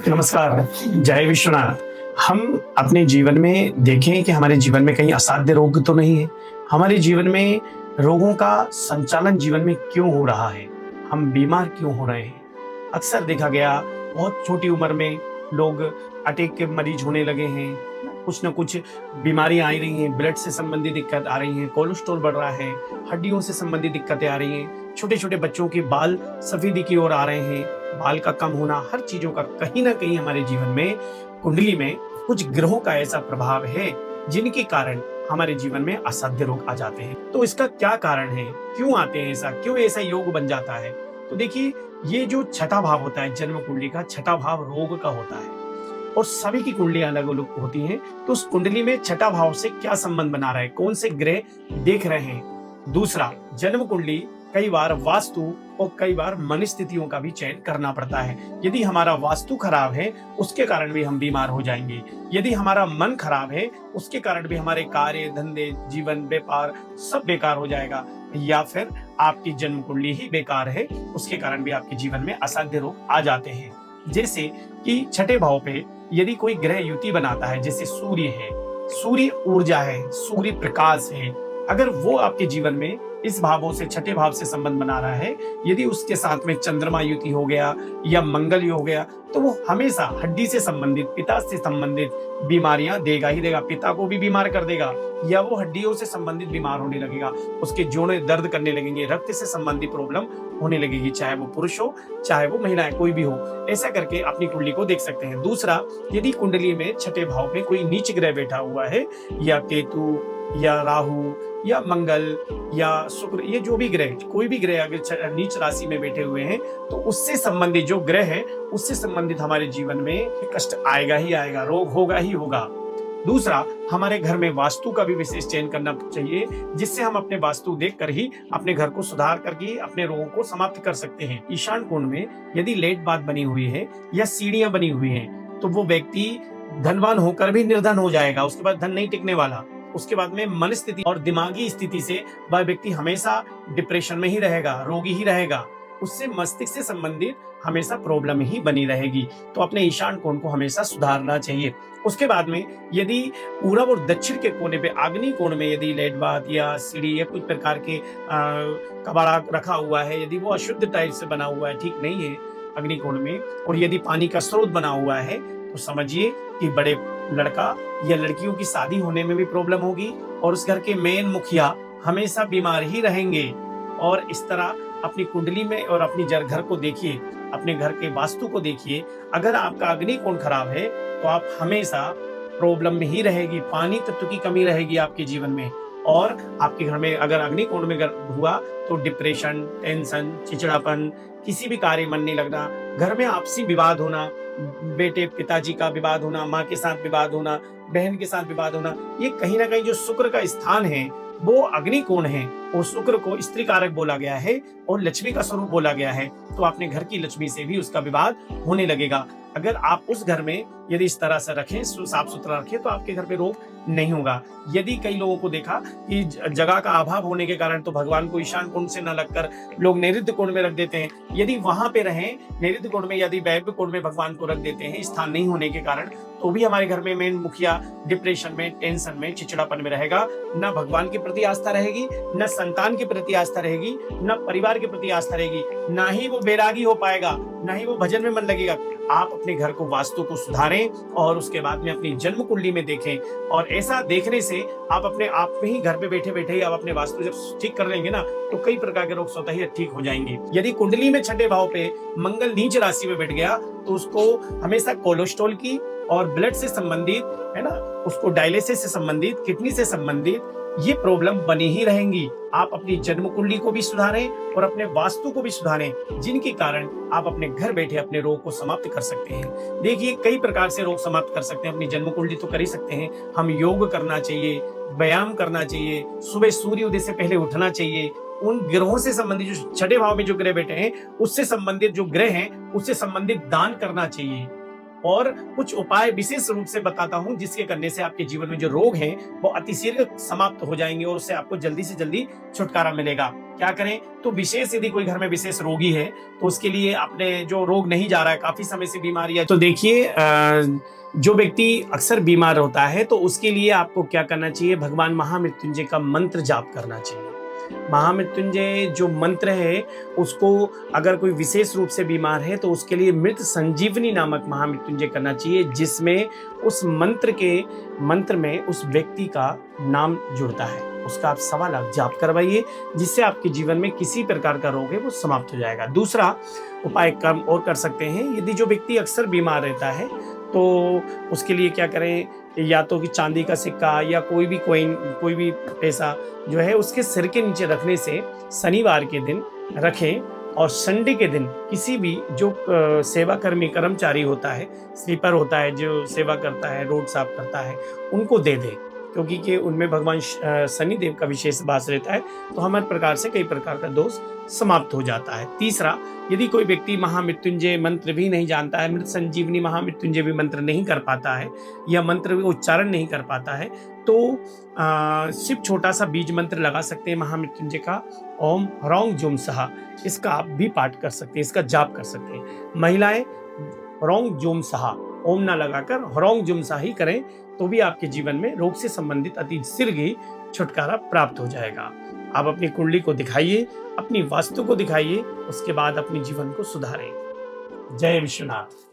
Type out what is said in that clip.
नमस्कार। जय विश्वनाथ। हम अपने जीवन में देखें कि हमारे जीवन में कहीं असाध्य रोग तो नहीं है। हमारे जीवन में रोगों का संचालन जीवन में क्यों हो रहा है? हम बीमार क्यों हो रहे हैं? अक्सर देखा गया बहुत छोटी उम्र में लोग अटैक के मरीज होने लगे हैं। कुछ न कुछ बीमारियां आ रही हैं, ब्लड से संबंधित दिक्कत आ रही है, कोलेस्ट्रॉल बढ़ रहा है, हड्डियों से संबंधित दिक्कतें आ रही हैं। छोटे-छोटे बच्चों के बाल सफेदी की ओर आ रहे हैं, बाल का कम होना, हर चीज़ों का कहीं न कहीं हमारे जीवन में, कुंडली में कुछ ग्रहों का ऐसा प्रभाव है, जिनके कारण हमारे जीवन में असाध्य रोग आ जाते हैं। तो इसका क्या कारण है? क्यों आते हैं ऐसा? क्यों ऐसा योग बन जाता है? तो देखिए, ये जो छठा भाव होता है जन्म कुंडली का, छठा भाव रोग का होता है और सभी की कुंडलियाँ अलग-अलग होती हैं। तो उस कुंडली में छठा भाव से क्या संबंध बना रहा है? कौन से ग्रह देख रहे हैं? दूसरा, जन्म कुंडली कई बार वास्तु और कई बार मन स्थितियों का भी चयन करना पड़ता है। यदि हमारा वास्तु खराब है, उसके कारण भी हम बीमार हो जाएंगे। यदि हमारा मन खराब है, उसके कारण भी हमारे कार्य, धंधे, जीवन, व्यापार सब बेकार हो जाएगा। या फिर आपकी जन्म कुंडली ही बेकार है, उसके कारण भी आपके जीवन में असाध्य रोग आ जाते हैं। जैसे कि छठे भाव पे यदि कोई ग्रह युति बनाता है, जैसे सूर्य है, सूर्य ऊर्जा है, सूर्य प्रकाश है, अगर वो आपके जीवन में इस भावों से, छठे भाव से संबंध बना रहा है, यदि उसके साथ में चंद्रमा युति हो गया या मंगल हो गया, तो वो हमेशा हड्डी से संबंधित, पिता से संबंधित बीमारियां देगा ही देगा। पिता को भी बीमार कर देगा या वो हड्डियों से संबंधित बीमार होने लगेगा, उसके जोड़े दर्द करने लगेंगे, रक्त से संबंधित प्रॉब्लम होने लगेगी, चाहे वो पुरुष हो चाहे वो महिलाएं, कोई भी हो। ऐसा करके अपनी कुंडली को देख सकते हैं। दूसरा, यदि कुंडली में छठे भाव में कोई नीच ग्रह बैठा हुआ है, या केतु या राहु या मंगल या शुक्र, ये जो भी ग्रह, कोई भी ग्रह अगर नीच राशि में बैठे हुए हैं, तो उससे संबंधित जो ग्रह है, उससे संबंधित हमारे जीवन में कष्ट आएगा ही आएगा, रोग होगा ही होगा। दूसरा, हमारे घर में वास्तु का भी विशेष चयन करना चाहिए, जिससे हम अपने वास्तु देखकर ही अपने घर को सुधार करके अपने रोगों को समाप्त कर सकते हैं। ईशान कोण में यदि लेट बात बनी हुई है या सीढ़ियां बनी हुई हैं, तो वो व्यक्ति धनवान होकर भी निर्धन हो जाएगा, उसके बाद धन नहीं टिकने वाला। उसके बाद में मन स्थिति और दिमागी स्थिति से वह व्यक्ति हमेशा डिप्रेशन में ही रहेगा, रोगी ही रहेगा, उससे मस्तिष्क से संबंधित हमेशा प्रॉब्लम ही बनी रहेगी। तो अपने ईशान कोण को हमेशा सुधारना चाहिए। उसके बाद में यदि पूरब और दक्षिण के कोने पे, आग्नेय कोण में यदि लेट बात या सीढ़ी या कुछ प्रकार के कबाड़ा रखा हुआ है, यदि वो अशुद्ध टाइप से बना हुआ है, ठीक नहीं है अग्नि कोण में, और यदि पानी का स्रोत बना हुआ है, तो समझिए कि बड़े लड़का या लड़कियों की शादी होने में भी प्रॉब्लम होगी और उस घर के मेन मुखिया हमेशा बीमार ही रहेंगे। और इस तरह अपनी कुंडली में और अपनी घर को देखिए, अपने घर के वास्तु को देखिए। अगर आपका अग्नि कोण खराब है, तो आप हमेशा प्रॉब्लम में ही रहेगी, पानी तत्व की कमी रहेगी आपके जीवन में। और आपके घर में अगर अग्नि कोण में हुआ, तो डिप्रेशन, टेंशन, चिड़चिड़ापन, किसी भी कार्य मन नहीं लगना, घर में आपसी विवाद होना, बेटे पिताजी का विवाद होना, माँ के साथ विवाद होना, बहन के साथ विवाद होना, ये कहीं ना कहीं जो शुक्र का स्थान है वो अग्नि कोण है, और शुक्र को स्त्री कारक बोला गया है और लक्ष्मी का स्वरूप बोला गया है। तो अपने घर की लक्ष्मी से भी उसका विवाद होने लगेगा। अगर आप उस घर में यदि इस तरह से रखें, साफ सुथरा रखें, तो आपके घर पे रोग नहीं होगा। यदि कई लोगों को देखा कि जगह का अभाव होने के कारण तो भगवान को ईशान कोण से न लगकर लोग नैऋत्य कोण में रख देते हैं। यदि वहां पे रहें नैऋत्य कोण में, यदि वैभव कोण में भगवान को रख देते हैं स्थान नहीं होने के कारण, तो भी हमारे घर में मेन मुखिया डिप्रेशन में, टेंशन में, चिड़चिड़ापन में रहेगा। न भगवान के प्रति आस्था रहेगी, न संतान के प्रति आस्था रहेगी, न परिवार के प्रति आस्था रहेगी, न ही वो बैरागी हो पाएगा, न ही वो भजन में मन लगेगा। आप अपने घर को, वास्तु को सुधारें और उसके बाद में अपनी जन्म कुंडली में देखें, और ऐसा देखने से आप अपने आप में ही घर पे बैठे बैठे ही आप अपने वास्तु जब ठीक कर लेंगे ना, तो कई प्रकार के रोग स्वतः ही ठीक हो जाएंगे। यदि कुंडली में छठे भाव पे मंगल नीच राशि में बैठ गया, तो उसको हमेशा कोलेस्ट्रॉल की और ब्लड से संबंधित, है ना, उसको डायलिसिस से संबंधित, किडनी से संबंधित ये प्रॉब्लम बनी ही रहेंगी। आप अपनी जन्म कुंडली को भी सुधारें और अपने वास्तु को भी सुधारें, जिनके कारण आप अपने घर बैठे अपने रोग को समाप्त कर सकते हैं। देखिए, कई प्रकार से रोग समाप्त कर सकते हैं। अपनी जन्म कुंडली तो कर ही सकते हैं, हम योग करना चाहिए, व्यायाम करना चाहिए, सुबह सूर्योदय से पहले उठना चाहिए। उन ग्रहों से संबंधित जो छठे भाव में जो ग्रह बैठे हैं, उससे संबंधित जो ग्रह हैं, उससे संबंधित दान करना चाहिए। और कुछ उपाय विशेष रूप से बताता हूं जिसके करने से आपके जीवन में जो रोग हैं वो अतिशीघ्र समाप्त हो जाएंगे और उससे आपको जल्दी से जल्दी छुटकारा मिलेगा। क्या करें? तो विशेष यदि कोई घर में विशेष रोगी है तो उसके लिए आपने जो रोग नहीं जा रहा है, काफी समय से बीमारी है, तो देखिए जो व्यक्ति अक्सर बीमार होता है तो उसके लिए आपको क्या करना चाहिए? भगवान महामृत्युंजय का मंत्र जाप करना चाहिए। महामृत्युंजय जो मंत्र है उसको अगर कोई विशेष रूप से बीमार है तो उसके लिए मृत संजीवनी नामक महामृत्युंजय करना चाहिए, जिसमें उस मंत्र में उस व्यक्ति का नाम जुड़ता है। उसका आप 1.25 लाख जाप करवाइए, जिससे आपके जीवन में किसी प्रकार का रोग है वो समाप्त हो जाएगा। दूसरा उपाय कर्म और कर सकते हैं। यदि जो व्यक्ति अक्सर बीमार रहता है तो उसके लिए क्या करें? या तो कि चांदी का सिक्का या कोई भी कॉइन, कोई भी पैसा जो है उसके सिर के नीचे रखने से शनिवार के दिन रखें, और संडे के दिन किसी भी जो सेवा कर्मचारी होता है, स्वीपर होता है जो सेवा करता है, रोड साफ करता है, उनको दे दे, क्योंकि कि उनमें भगवान शनिदेव का विशेष वास रहता है, तो हर प्रकार से कई प्रकार का दोष समाप्त हो जाता है। तीसरा, यदि कोई व्यक्ति महामृत्युंजय मंत्र भी नहीं जानता है, मृत संजीवनी महामृत्युंजय भी मंत्र नहीं कर पाता है या मंत्र उच्चारण नहीं कर पाता है, तो सिर्फ छोटा सा बीज मंत्र लगा सकते हैं महामृत्युंजय का, ओम ह्रौं जुम सहा, इसका आप भी पाठ कर सकते हैं, इसका जाप कर सकते हैं। महिलाएं ह्रौं जुम सहा, ओम ना लगाकर ह्रौं जुम सा ही करें तो भी आपके जीवन में रोग से संबंधित अति शीघ्र ही छुटकारा प्राप्त हो जाएगा। आप अपनी कुंडली को दिखाइए, अपनी वास्तु को दिखाइए, उसके बाद अपने जीवन को सुधारें। जय विश्वनाथ।